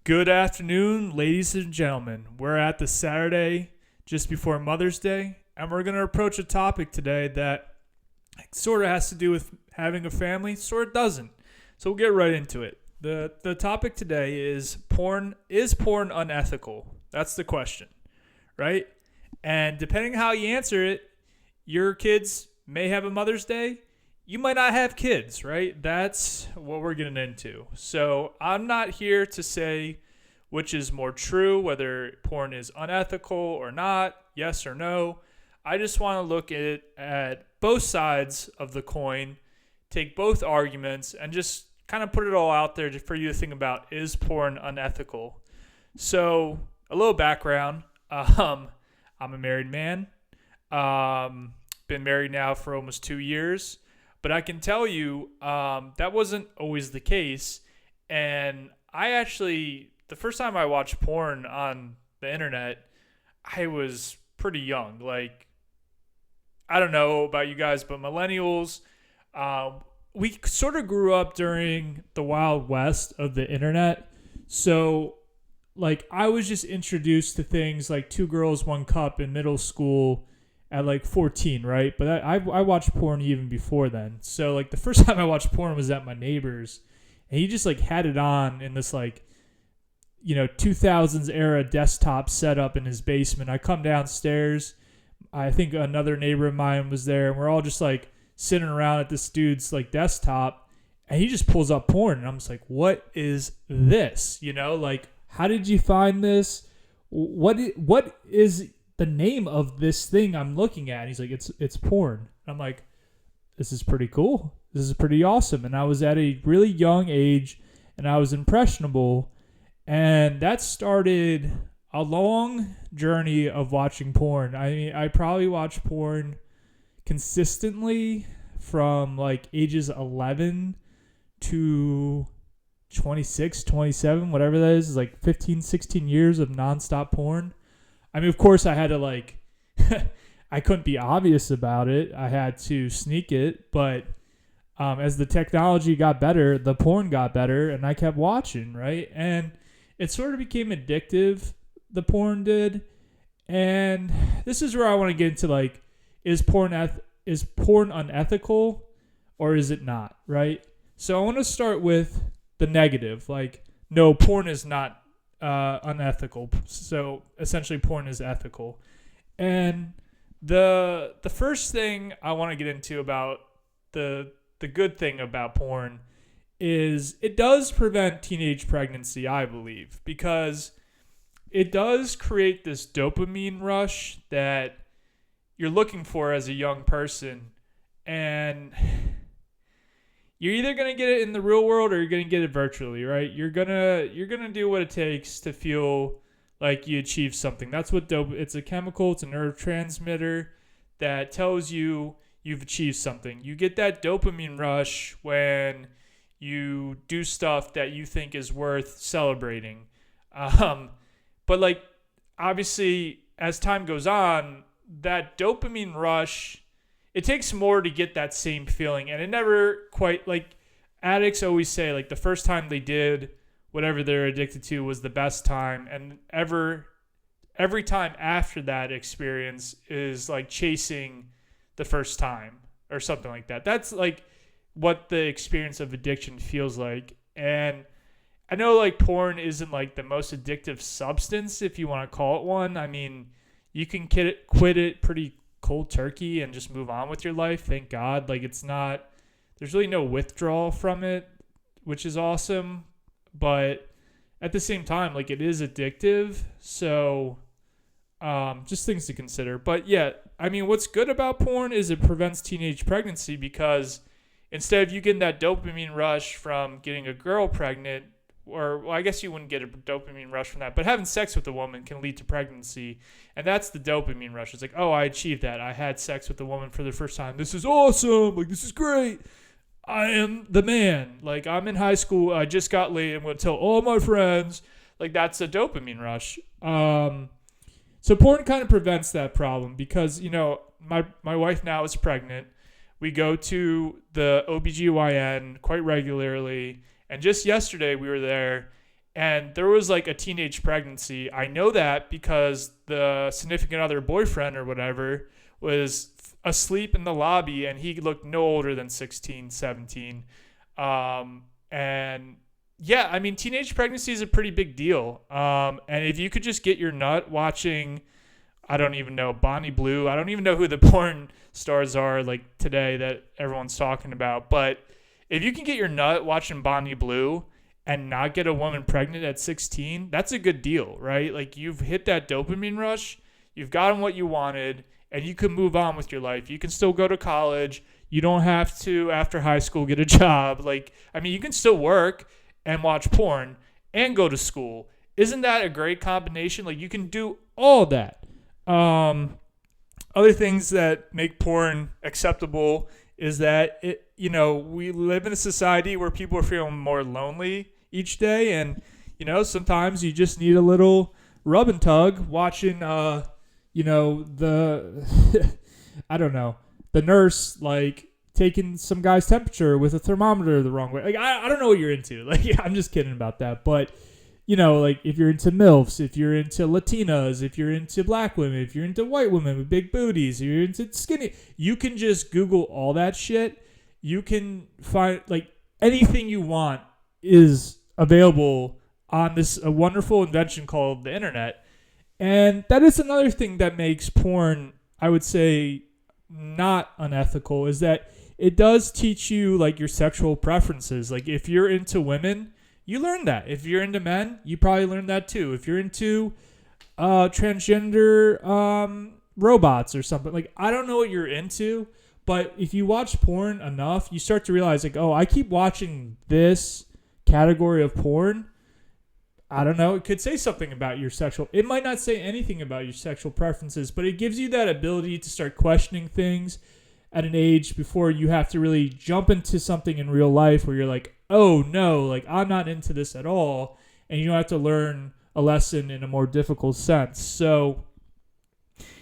Good afternoon, ladies and gentlemen. We're at the Saturday just before Mother's Day, and we're going to approach a topic today that sort of has to do with having a family, sort of doesn't. So we'll get right into it. The topic today is porn. Is porn unethical? That's the question, right? And depending how you answer it, your kids may have a Mother's Day. You might not have kids, right? That's what we're getting into. So I'm not here to say which is more true, whether porn is unethical or not, yes or no. I just want to look at both sides of the coin, take both arguments, and just kind of put it all out there for you to think about, is porn unethical? So a little background. I'm a married man. Been married now for almost 2 years. But I can tell you that wasn't always the case. And I actually, the first time I watched porn on the internet, I was pretty young. Like, I don't know about you guys, but millennials, we sort of grew up during the Wild West of the internet. So, like, I was just introduced to things like Two Girls, One Cup in middle school at like 14, right? But I watched porn even before then. So like the first time I watched porn was at my neighbor's, and he just like had it on in this like, 2000s era desktop setup in his basement. I come downstairs. I think another neighbor of mine was there, and we're all just like sitting around at this dude's like desktop, and he just pulls up porn, and I'm just like, what is this? Like, how did you find this? What is the name of this thing I'm looking at? And he's like, it's porn. I'm like, this is pretty cool. This is pretty awesome. And I was at a really young age, and I was impressionable, and that started a long journey of watching porn. I mean, I probably watched porn consistently from like ages 11 to 26, 27, whatever that is like 15, 16 years of nonstop porn. I mean, of course, I had to like, I couldn't be obvious about it. I had to sneak it. But as the technology got better, the porn got better, and I kept watching, right? And it sort of became addictive, the porn did. And this is where I want to get into like, is porn unethical or is it not, right? So I want to start with the negative. Like, no, porn is not unethical. So essentially porn is ethical. And the first thing I want to get into about the good thing about porn is it does prevent teenage pregnancy, I believe, because it does create this dopamine rush that you're looking for as a young person. And you're either going to get it in the real world or you're going to get it virtually, right? You're going to do what it takes to feel like you achieved something. That's what it's a chemical, it's a neurotransmitter that tells you you've achieved something. You get that dopamine rush when you do stuff that you think is worth celebrating. But like, obviously, as time goes on, that dopamine rush, it takes more to get that same feeling, and it never quite, like, addicts always say, like, the first time they did whatever they're addicted to was the best time, and every time after that experience is like chasing the first time or something like that. That's like what the experience of addiction feels like. And I know like porn isn't like the most addictive substance, if you want to call it one. I mean, you can quit it pretty cold turkey and just move on with your life. Thank God. Like, it's not, there's really no withdrawal from it, which is awesome. But at the same time, like, it is addictive. So just things to consider. But yeah, I mean, what's good about porn is it prevents teenage pregnancy, because instead of you getting that dopamine rush from getting a girl pregnant, or, well, I guess you wouldn't get a dopamine rush from that, but having sex with a woman can lead to pregnancy, and that's the dopamine rush. It's like, oh, I achieved that. I had sex with a woman for the first time. This is awesome. Like, this is great. I am the man. Like, I'm in high school. I just got laid. I'm going to tell all my friends. Like, that's a dopamine rush. So porn kind of prevents that problem because, you know, my wife now is pregnant. We go to the OBGYN quite regularly. And just yesterday we were there, and there was like a teenage pregnancy. I know that because the significant other boyfriend or whatever was asleep in the lobby, and he looked no older than 16, 17. And yeah, I mean, teenage pregnancy is a pretty big deal. And if you could just get your nut watching, I don't even know, Bonnie Blue. I don't even know who the porn stars are like today that everyone's talking about. But if you can get your nut watching Bonnie Blue and not get a woman pregnant at 16, that's a good deal, right? Like, you've hit that dopamine rush, you've gotten what you wanted, and you can move on with your life. You can still go to college. You don't have to, after high school, get a job. Like, I mean, you can still work and watch porn and go to school. Isn't that a great combination? Like, you can do all that. Other things that make porn acceptable is that we live in a society where people are feeling more lonely each day, and sometimes you just need a little rub and tug watching the I don't know, the nurse like taking some guy's temperature with a thermometer the wrong way. Like, I don't know what you're into. Like, I'm just kidding about that, but like, if you're into MILFs, if you're into Latinas, if you're into black women, if you're into white women with big booties, if you're into skinny, you can just Google all that shit. You can find, like, anything you want is available on this a wonderful invention called the internet. And that is another thing that makes porn, I would say, not unethical, is that it does teach you, like, your sexual preferences. Like, if you're into women, you learn that. If you're into men, you probably learn that too. If you're into transgender robots or something, like, I don't know what you're into, but if you watch porn enough, you start to realize, like, oh, I keep watching this category of porn. I don't know. It could say something about your sexual. It might not say anything about your sexual preferences, but it gives you that ability to start questioning things at an age before you have to really jump into something in real life where you're like, oh no, like, I'm not into this at all, and you don't have to learn a lesson in a more difficult sense. So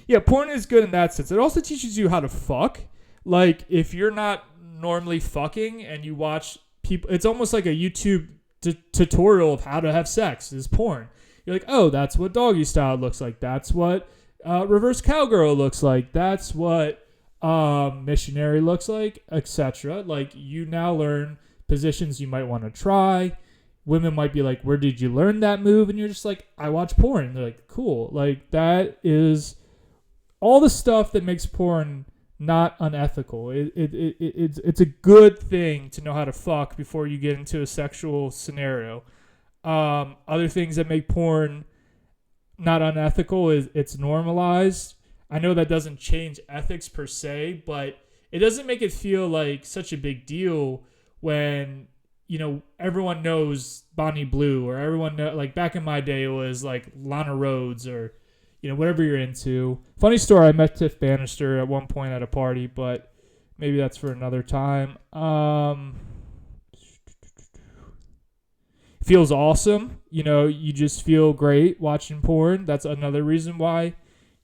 yeah, porn is good in that sense. It also teaches you how to fuck. Like, if you're not normally fucking and you watch people, it's almost like a YouTube tutorial of how to have sex is porn. You're like, oh, that's what doggy style looks like. That's what reverse cowgirl looks like. That's what missionary looks like, etc. Like, you now learn positions you might want to try. Women might be like, where did you learn that move? And you're just like, I watch porn. And they're like, cool. Like, that is all the stuff that makes porn not unethical. It's a good thing to know how to fuck before you get into a sexual scenario. Other things that make porn not unethical is it's normalized. I know that doesn't change ethics per se, but it doesn't make it feel like such a big deal when everyone knows Bonnie Blue, or everyone like, back in my day it was like Lana Rhoades, or whatever you're into. Funny story, I met Tiff Bannister at one point at a party, but maybe that's for another time. Feels awesome. You just feel great watching porn. That's another reason why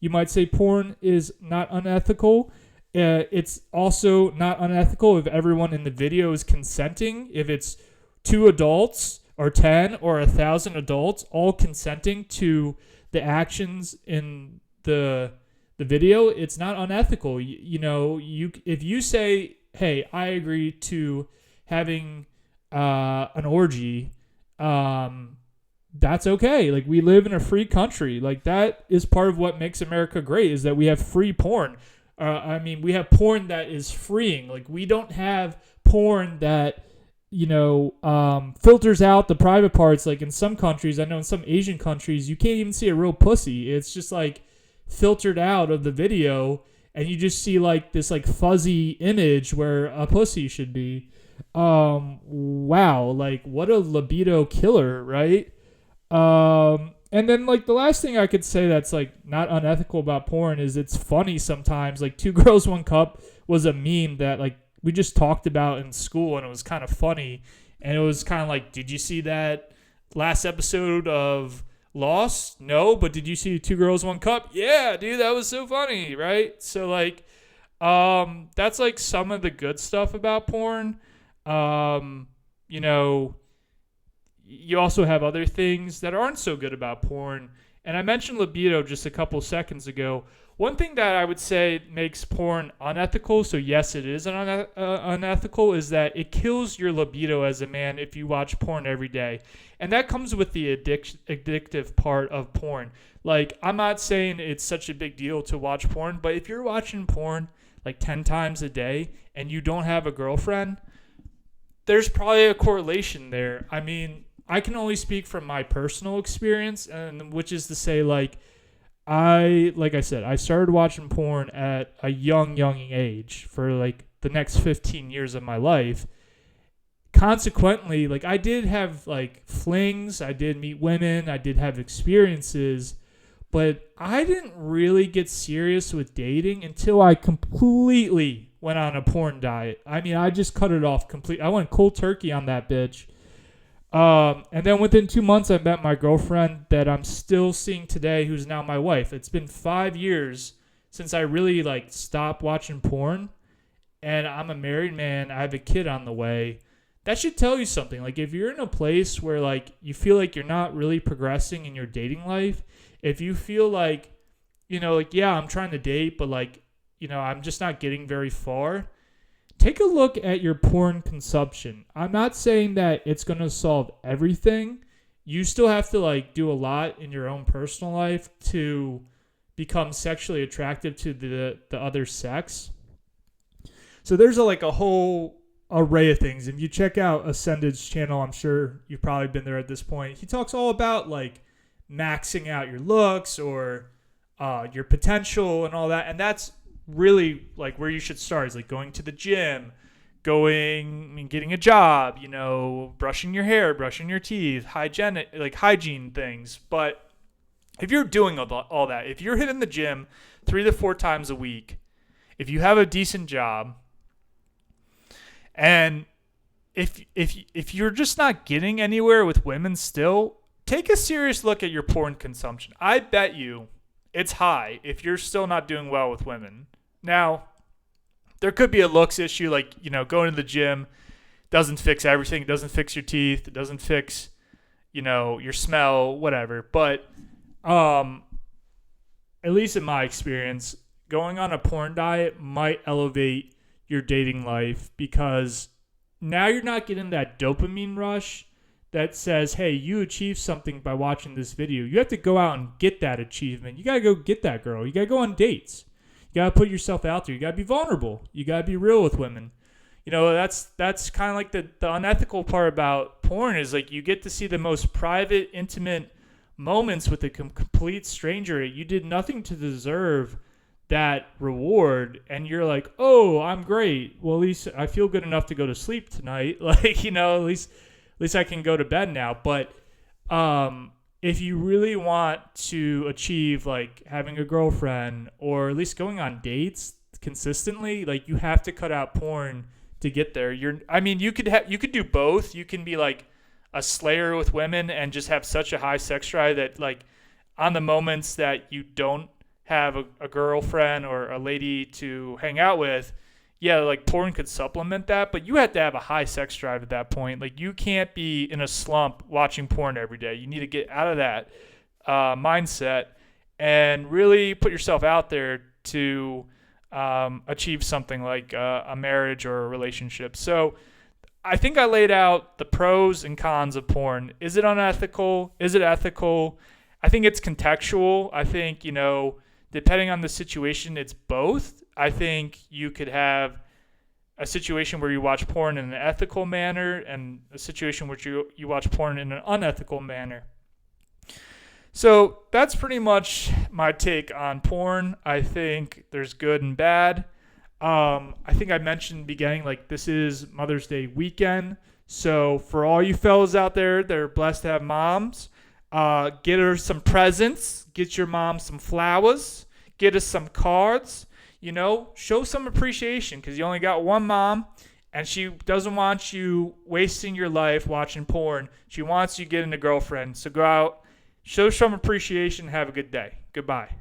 you might say porn is not unethical. It's also not unethical if everyone in the video is consenting. If it's 2 adults or 10 or 1,000 adults all consenting to the actions in the video, it's not unethical. If you say, hey, I agree to having an orgy, that's okay. Like, we live in a free country. Like, that is part of what makes America great, is that we have free porn. We have porn that is freeing. Like, we don't have porn that, filters out the private parts. Like, in some countries, I know in some Asian countries, you can't even see a real pussy. It's just like filtered out of the video, and you just see like this like fuzzy image where a pussy should be. Wow, like, what a libido killer, right? And then, like, the last thing I could say that's, like, not unethical about porn is it's funny sometimes. Like, 2 Girls, 1 Cup was a meme that, like, we just talked about in school, and it was kind of funny. And it was kind of like, did you see that last episode of Lost? No, but did you see 2 Girls, 1 Cup? Yeah, dude, that was so funny, right? So, like, that's, like, some of the good stuff about porn. you also have other things that aren't so good about porn. And I mentioned libido just a couple seconds ago. One thing that I would say makes porn unethical, so yes, it is unethical, is that it kills your libido as a man if you watch porn every day. And that comes with the addictive part of porn. Like, I'm not saying it's such a big deal to watch porn, but if you're watching porn like 10 times a day and you don't have a girlfriend, there's probably a correlation there. I mean, I can only speak from my personal experience, and which is to say, like I said, I started watching porn at a young age for like the next 15 years of my life. Consequently, like I did have like flings, I did meet women, I did have experiences, but I didn't really get serious with dating until I completely went on a porn diet. I mean, I just cut it off completely. I went cold turkey on that bitch. And then within 2 months, I met my girlfriend that I'm still seeing today, who's now my wife. It's been 5 years since I really like stopped watching porn, and I'm a married man. I have a kid on the way. That should tell you something. Like if you're in a place where like you feel like you're not really progressing in your dating life, if you feel like, like, yeah, I'm trying to date, but like, I'm just not getting very far, take a look at your porn consumption. I'm not saying that it's going to solve everything. You still have to like do a lot in your own personal life to become sexually attractive to the other sex. So there's a whole array of things. If you check out Ascended's channel, I'm sure you've probably been there at this point. He talks all about like maxing out your looks or your potential and all that. And that's really like where you should start, is like going to the gym, getting a job, brushing your hair, brushing your teeth, hygiene things. But if you're doing all that, if you're hitting the gym 3 to 4 times a week, if you have a decent job, and if you're just not getting anywhere with women still, take a serious look at your porn consumption. I bet you it's high if you're still not doing well with women. Now, there could be a looks issue, like, going to the gym doesn't fix everything. It doesn't fix your teeth. It doesn't fix, your smell, whatever. But at least in my experience, going on a porn diet might elevate your dating life, because now you're not getting that dopamine rush that says, hey, you achieved something by watching this video. You have to go out and get that achievement. You got to go get that girl. You got to go on dates. You got to put yourself out there. You got to be vulnerable. You got to be real with women. That's kind of like the unethical part about porn, is like you get to see the most private, intimate moments with a complete stranger. You did nothing to deserve that reward, and you're like, oh, I'm great. Well, at least I feel good enough to go to sleep tonight. Like, at least I can go to bed now. But if you really want to achieve like having a girlfriend, or at least going on dates consistently, like you have to cut out porn to get there. You could do both. You can be like a slayer with women and just have such a high sex drive that like on the moments that you don't have a girlfriend or a lady to hang out with, yeah, like porn could supplement that, but you have to have a high sex drive at that point. Like you can't be in a slump watching porn every day. You need to get out of that mindset and really put yourself out there to achieve something like a marriage or a relationship. So I think I laid out the pros and cons of porn. Is it unethical? Is it ethical? I think it's contextual. I think, depending on the situation, it's both. I think you could have a situation where you watch porn in an ethical manner and a situation where you watch porn in an unethical manner. So that's pretty much my take on porn. I think there's good and bad. I think I mentioned in the beginning, like this is Mother's Day weekend. So for all you fellas out there that are blessed to have moms, get her some presents, get your mom some flowers, get us some cards, show some appreciation, because you only got one mom and she doesn't want you wasting your life watching porn. She wants you getting a girlfriend. So go out, show some appreciation, have a good day. Goodbye.